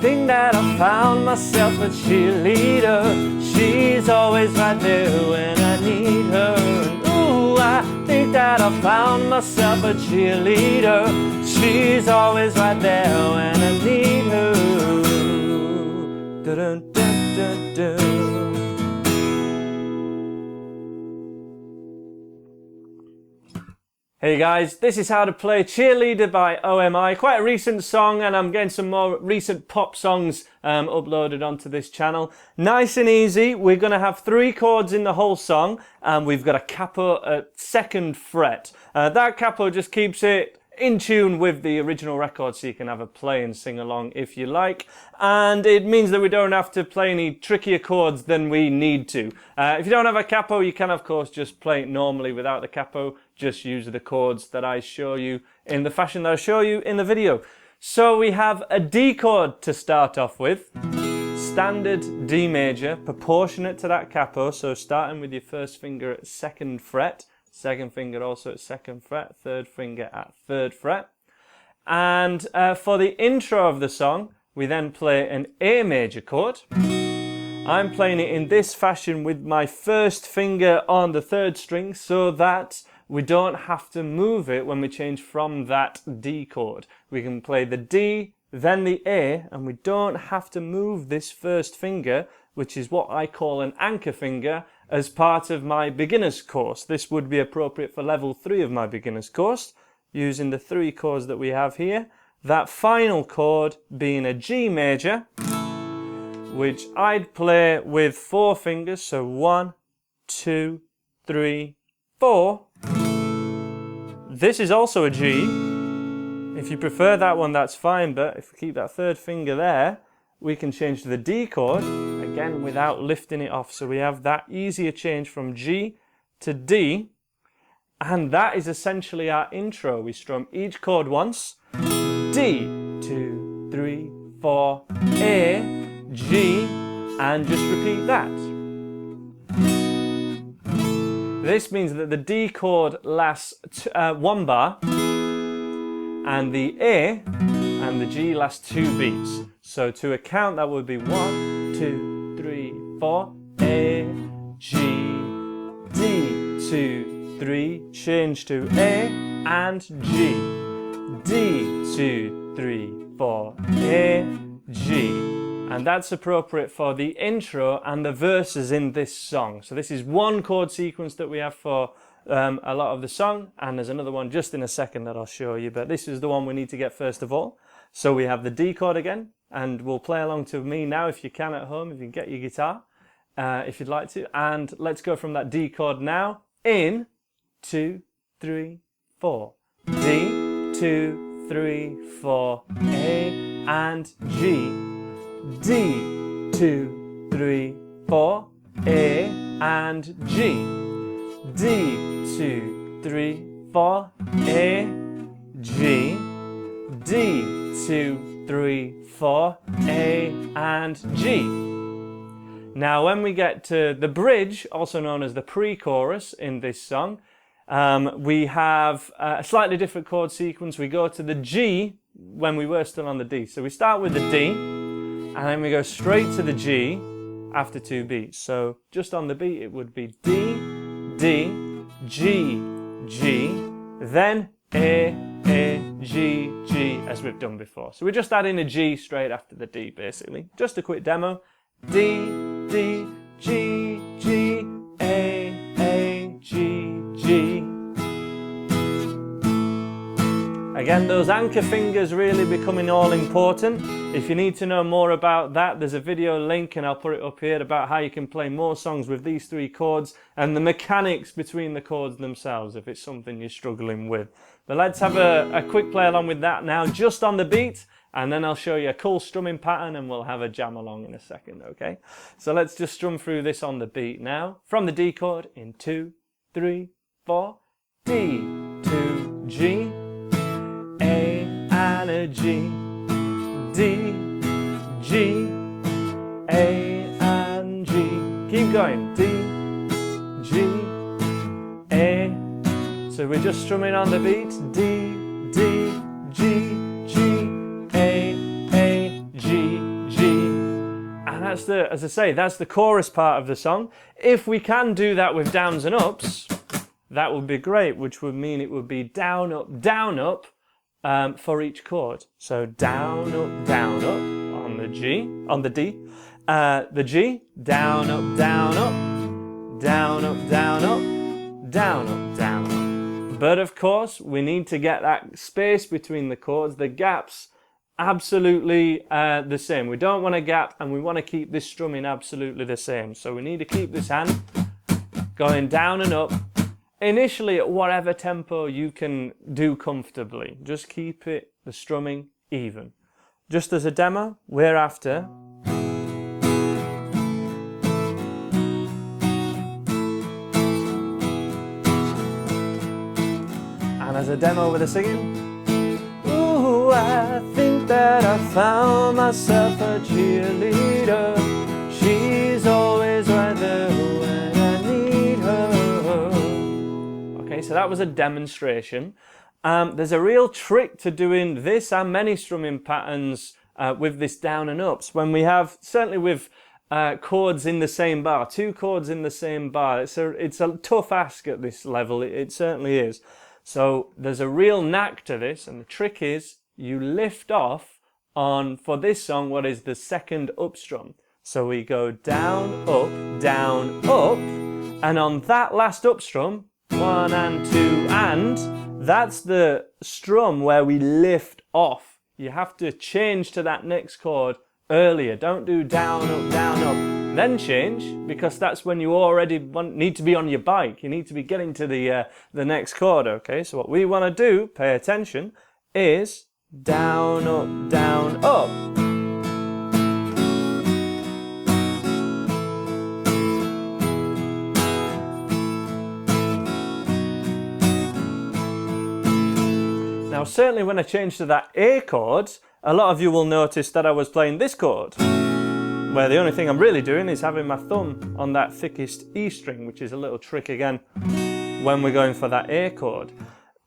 think that I found myself a cheerleader. She's always right there when I need her. And ooh, I think that I found myself a cheerleader. She's always right there when I need her. Dun, dun, dun, dun. Hey guys, this is how to play Cheerleader by O.M.I. Quite a recent song, and I'm getting some more recent pop songs uploaded onto this channel. Nice and easy. We're going to have 3 chords in the whole song, and we've got a capo at 2nd fret. That capo just keeps it in tune with the original record, so you can have a play and sing along if you like, and it means that we don't have to play any trickier chords than we need to. If you don't have a capo, you can of course just play it normally without the capo. Just use the chords that I show you in the fashion that I show you in the video. So we have a D chord to start off with, standard D major, proportionate to that capo, so starting with your first finger at 2nd fret, 2nd finger also at 2nd fret, 3rd finger at 3rd fret. And for the intro of the song, we then play an A major chord. I'm playing it in this fashion with my first finger on the 3rd string so that we don't have to move it when we change from that D chord. We can play the D, then the A, and we don't have to move this first finger, which is what I call an anchor finger, as part of my beginner's course. This would be appropriate for level 3 of my beginner's course, using the 3 chords that we have here. That final chord being a G major, which I'd play with 4 fingers, so 1, 2, 3, 4. This is also a G. If you prefer that one, that's fine, but if we keep that 3rd finger there, we can change to the D chord, again without lifting it off. So we have that easier change from G to D, and that is essentially our intro. We strum each chord once, D, 2, 3, 4, A, G, and just repeat that. This means that the D chord lasts 1 bar, and the A and the G last 2 beats. So to a count, that would be 1, 2, 3, 4, A, G, D, 2, 3, change to A and G, D, 2, 3, 4, A, G. And that's appropriate for the intro and the verses in this song. So this is one chord sequence that we have for a lot of the song, and there's another one just in a second that I'll show you, but this is the one we need to get first of all. So we have the D chord again, and we'll play along to me now if you can at home, if you can get your guitar, if you'd like to. And let's go from that D chord now in 2, 3, 4. D, 2, 3, 4, A and G. D, 2, 3, 4, A and G. D, 2, 3, 4, A, G. D, 2, 3, 4, A and G. Now when we get to the bridge, also known as the pre-chorus in this song, we have a slightly different chord sequence. We go to the G when we were still on the D. So we start with the D, and then we go straight to the G after 2 beats. So just on the beat it would be D, D, G, G, then A, G, G, as we've done before. So we're just adding a G straight after the D, basically. Just a quick demo. D, D, G, G, A, G, G. Again, those anchor fingers really becoming all important. If you need to know more about that, there's a video link, and I'll put it up here, about how you can play more songs with these 3 chords and the mechanics between the chords themselves, if it's something you're struggling with. But let's have a quick play along with that now, just on the beat, and then I'll show you a cool strumming pattern and we'll have a jam along in a second, okay? So let's just strum through this on the beat now. From the D chord in 2, 3, 4. D, 2, G, A and a G. D, G, A and G. Keep going. D, G, A. So we're just strumming on the beat. D, D, G, G, A, G, that's the, as I say, that's the chorus part of the song. If we can do that with downs and ups, that would be great, which would mean it would be down, up, for each chord. So down, up on the G, on the D, the G, down, up, down, up, down, up, down, up, down, up, down, up. But of course, we need to get that space between the chords, the gaps, absolutely the same. We don't want a gap, and we want to keep this strumming absolutely the same. So we need to keep this hand going down and up, initially at whatever tempo you can do comfortably. Just keep it, the strumming, even. Just as a demo, we're after and as a demo with the singing, ooh, I think that I found myself a cheerleader. She's always right there when I need her. Okay, so that was a demonstration. There's a real trick to doing this and many strumming patterns with this down and ups. When we have, certainly with chords in the same bar, two chords in the same bar, it's a tough ask at this level, it certainly is. So there's a real knack to this, and the trick is you lift off on, for this song, what is the second up strum. So we go down, up, and on that last up strum, 1 and 2 and, that's the strum where we lift off. You have to change to that next chord earlier. Don't do down, up, then change, because that's when you already need to be on your bike. You need to be getting to the next chord, okay? So what we want to do, pay attention, is down, up. Now, certainly when I change to that A chord, a lot of you will notice that I was playing this chord, where the only thing I'm really doing is having my thumb on that thickest E string, which is a little trick again when we're going for that A chord.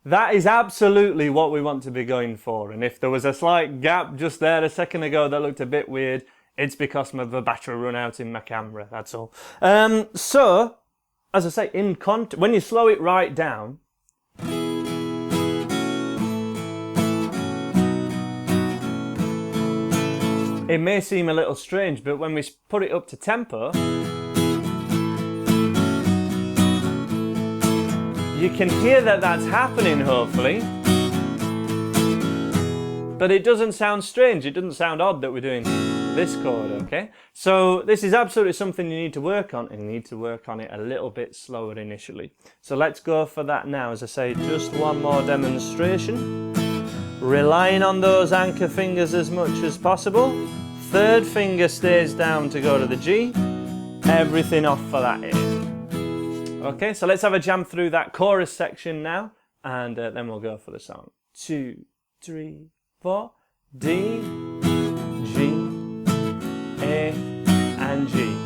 That is absolutely what we want to be going for, and if there was a slight gap just there a second ago that looked a bit weird, it's because the battery run out in my camera, that's all. So, as I say, when you slow it right down, it may seem a little strange, but when we put it up to tempo, you can hear that that's happening, hopefully. But it doesn't sound strange, it doesn't sound odd that we're doing this chord, okay? So this is absolutely something you need to work on, and you need to work on it a little bit slower initially. So let's go for that now. As I say, just one more demonstration. Relying on those anchor fingers as much as possible. Third finger stays down to go to the G. Everything off for that A. Okay, so let's have a jam through that chorus section now, and then we'll go for the song. 2, 3, 4. D, G, A, and G.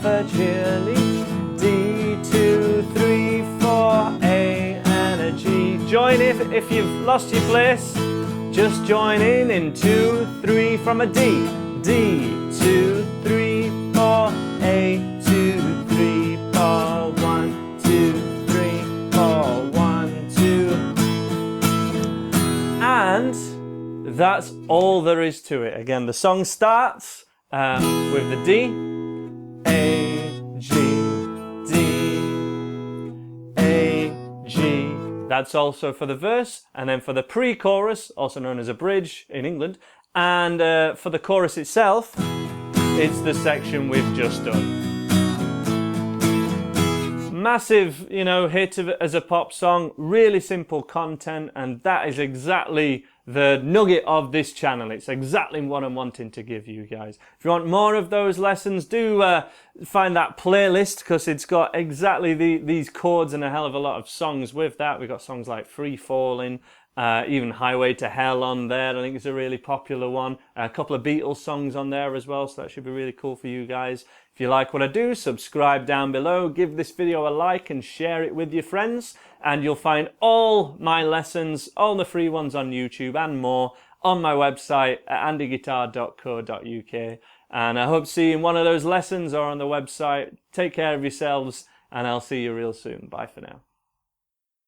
A cheerleader, D, 2, 3, 4, A, and a G. Join if you've lost your place. Just join in 2, 3 from a D. D, 2, 3, 4, A, 2, 3, 4, 1, 2, 3, 4, 1, 2. And that's all there is to it. Again, the song starts with the D. A, G, D, A, G. That's also for the verse, and then for the pre-chorus, also known as a bridge in England, and for the chorus itself, it's the section we've just done. Massive, hit as a pop song, really simple content, and that is exactly the nugget of this channel. It's exactly what I'm wanting to give you guys. If you want more of those lessons, do find that playlist, because it's got exactly these chords and a hell of a lot of songs with that. We've got songs like Free Falling, Even Highway to Hell on there, I think it's a really popular one. A couple of Beatles songs on there as well, so that should be really cool for you guys. If you like what I do, subscribe down below, give this video a like and share it with your friends, and you'll find all my lessons, all the free ones on YouTube and more, on my website at andyguitar.co.uk. And I hope to see you in one of those lessons or on the website. Take care of yourselves, and I'll see you real soon. Bye for now.